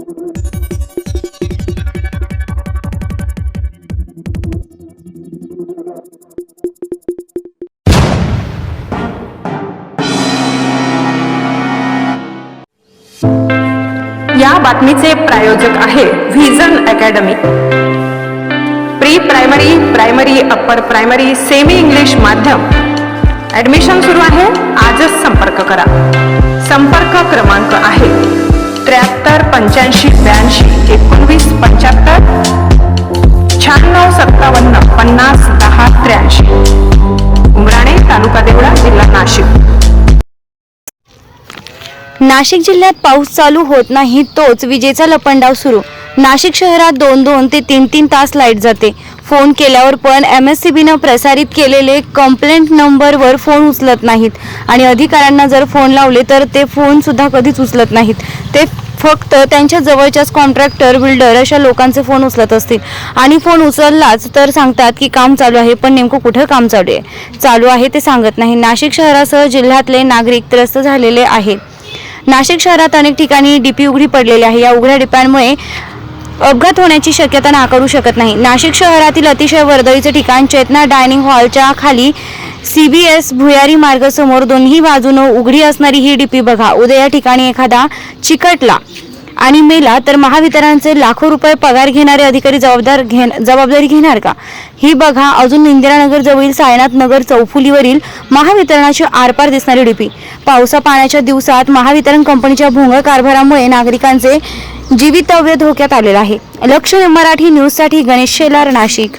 या बातमीचे प्रायोजक आहे vision academy. Pre primary, primary, upper primary, semi English माध्यम ऍडमिशन सुरू आहे। आजच संपर्क करा। संपर्क क्रमांक आहे 73 85 82 19 75 96 57 50 10 83। उमराणे, तालुका देवळा, जिल्हा नाशिक। नाशिक जिल्ह्यात पाऊस चालू होत नाही तोच विजेचा लपंडाव सुरू। नाशिक शहरात 2-2 ते 3-3 तास लाईट जाते। फोन केल्यावर पण MSCBनं प्रसारित केलेले कंप्लेंट नंबरवर फोन उचलत नाहीत आणि अधिकाऱ्यांना जर फोन लावले तर ते फोन सुद्धा कधीच उचलत नाहीत। ते फक्त त्यांच्या जवळच्याच कॉन्ट्रॅक्टर, बिल्डर अशा लोकांचे फोन उचलत असतील आणि फोन उचललाच तर सांगतात की काम चालू आहे, पण नेमकं कुठं काम चालू आहे ते सांगत नाही। नाशिक शहरासह जिल्ह्यातले नागरिक त्रस्त झालेले आहेत। नाशिक शहरात अनेक ठिकाणी डीपी उघडी पडलेली आहे। या उघड्या डीप्यांमुळे अपघात होण्याची शक्यता नाकारू शकत नाही। नाशिक शहरातील अतिशय वर्दळीचे ठिकाण चेतना डायनिंग हॉलच्या खाली CBS भुयारी मार्ग समोर दोन्ही बाजूने उघडी असणारी ही डीपी बघा। उद्या या ठिकाणी एखादा चिकटला आणि मेला तर महावितरणचे लाखो रुपये पगार घेणारे अधिकारी जबाबदारी घेणार का? ही बघा अजून इंदिरानगर जवळील सायनाथ नगर चौफुलीवरील महावितरणाची आरपार दिसणारी डीपी। पावसा पाण्याच्या दिवसात महावितरण कंपनीच्या भोंगळ कारभारामुळे नागरिकांचे जीवितव्य धोक्यात आलेले आहे। लक्ष मराठी न्यूजसाठी गणेश शेलार, नाशिक।